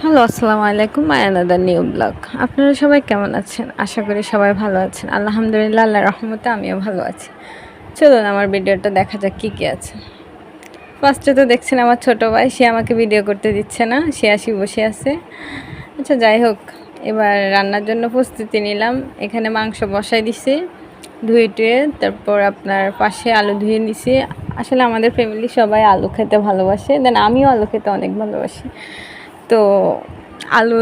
Hello, আসসালামু আলাইকুম। My another new blog. আপনারা সবাই কেমন আছেন? আশা করি সবাই ভালো আছেন। আলহামদুলিল্লাহ, আল্লাহর রহমতে আমিও ভালো আছি। চলুন আমার ভিডিওটা দেখা যাক কী কী আছে। ফার্স্টে তো দেখছেন আমার ছোটো ভাই, সে আমাকে ভিডিও করতে দিচ্ছে না, সে আসি বসে আছে। আচ্ছা যাই হোক, এবার রান্নার জন্য প্রস্তুতি নিলাম। এখানে মাংস বসাই দিছি ধুয়ে টুয়ে, তারপর আপনার পাশে আলু ধুয়ে নিছি। আসলে আমাদের ফ্যামিলি সবাই আলু খেতে ভালোবাসে, দেন আমিও আলু খেতে অনেক ভালোবাসি। তো আলু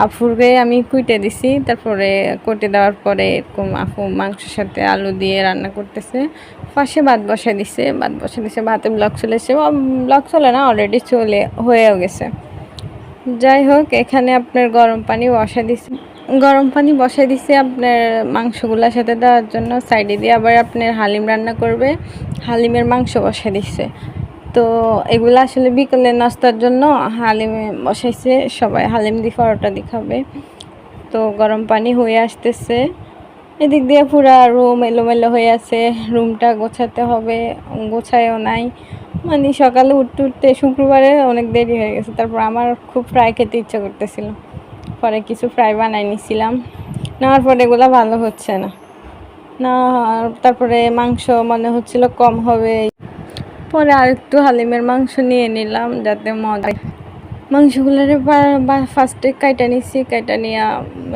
আফুরকে আমি কুইটে দিছি, তারপরে কুটে দেওয়ার পরে এরকম আফু মাংসের সাথে আলু দিয়ে রান্না করতেছে। পাশে ভাত বসে দিছে, ভাতে ব্লক চলেছে, ব্লক চলে না, অলরেডি হয়েও গেছে। যাই হোক, এখানে আপনার গরম পানি বসাই দিছি আপনার মাংসগুলোর সাথে দেওয়ার জন্য। সাইডে দিয়ে আবার আপনার হালিম রান্না করবে, হালিমের মাংস বসাই দিচ্ছে। তো এগুলো আসলে বিকেলের নাস্তার জন্য হালিমে বসাইছে, সবাই হালিম দিয়ে পরোটা দিয়ে খাবে। তো গরম পানি হয়ে আসতেছে, এদিক দিয়ে পুরা রুম এলোমেলো হয়ে আছে, রুমটা গোছাতে হবে, গোছায়ও নাই। মানে সকালে উঠতে উঠতে শুক্রবারে অনেক দেরি হয়ে গেছে। তারপর আমার খুব ফ্রাই খেতে ইচ্ছা করতেছিল, পরে কিছু ফ্রাই বানাই নিছিলাম। নেওয়ার পরে এগুলো ভালো হচ্ছে না না তারপরে মাংস মনে হচ্ছিল কম হবে, পরে আরেকটু হালিমের মাংস নিয়ে নিলাম যাতে মজা। মাংসগুলোরে ফার্স্টে কাইটা নিচ্ছি, কাইটা নিয়ে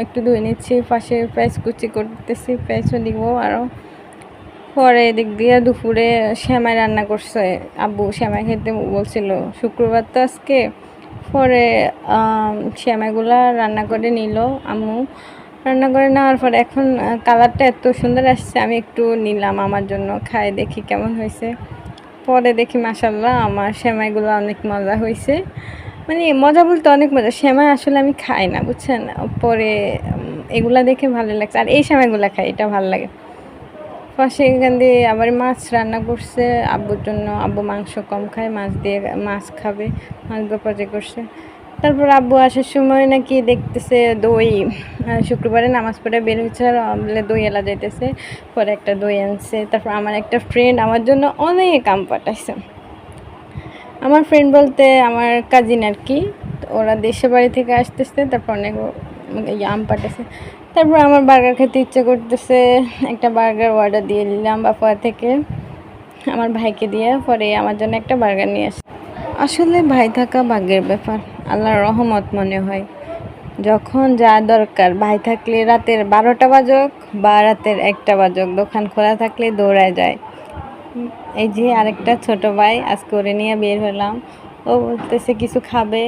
একটু ধুয়ে নিচ্ছি। পাশে পেঁয়াজ কুচি করতেছি, পেঁয়াজও দিব আরও। পরে এদিক দিয়ে দুপুরে সেমাই রান্না করছে আব্বু, সেমাই খেতে বলছিল, শুক্রবার তো আজকে। পরে সেমাইগুলা রান্না করে নিল আম্মু। রান্না করে নেওয়ার পরে এখন কালারটা এত সুন্দর আসছে, আমি একটু নিলাম আমার জন্য, খাই দেখি কেমন হয়েছে। পরে দেখি মাশাল্লাহ আমার সেমাইগুলো অনেক মজা হয়েছে। মানে মজা বলতে অনেক মজা, সেমাই আসলে আমি খাই না বুঝছেন, পরে এগুলা দেখে ভালো লাগছে। আর এই সেমাইগুলো খাই, এটা ভালো লাগে। পাশে এখান দিয়ে আবার মাছ রান্না করছে আব্বুর জন্য, আব্বু মাংস কম খায়, মাছ খাবে, মাছ বাপাজে করছে। তারপর আব্বু আসার সময় নাকি দেখতেছে দই, শুক্রবারে নামাজ পড়ে বের হয়েছে, বলে দই এলা যাইতেছে, পরে একটা দই আনছে। তারপর আমার একটা ফ্রেন্ড আমার জন্য অনেক আম পাঠাইছে। আমার ফ্রেন্ড বলতে আমার কাজিন আর কি, ওরা দেশের বাড়ি থেকে আসতেছে, তারপর অনেক আম পাঠাইছে। তারপর আমার বার্গার খেতে ইচ্ছে করতেছে, একটা বার্গার অর্ডার দিয়ে দিলাম বাপা থেকে আমার ভাইকে দিয়ে, পরে আমার জন্য একটা বার্গার নিয়ে আসে। আসলে ভাই থাকা ভাগ্যের ব্যাপার, আল্লাহর রহমত মনে হয়। যখন যা দরকার, ভাই থাকলে রাতের 12টা বাজক বা রাতের 1টা বাজক, দোকান খোলা থাকলে দৌড়ায় যায়। এই যে আরেকটা ছোট ভাই, আজকে ওরে নিয়ে বের হলাম, ও বলতেছে কিছু খাবে,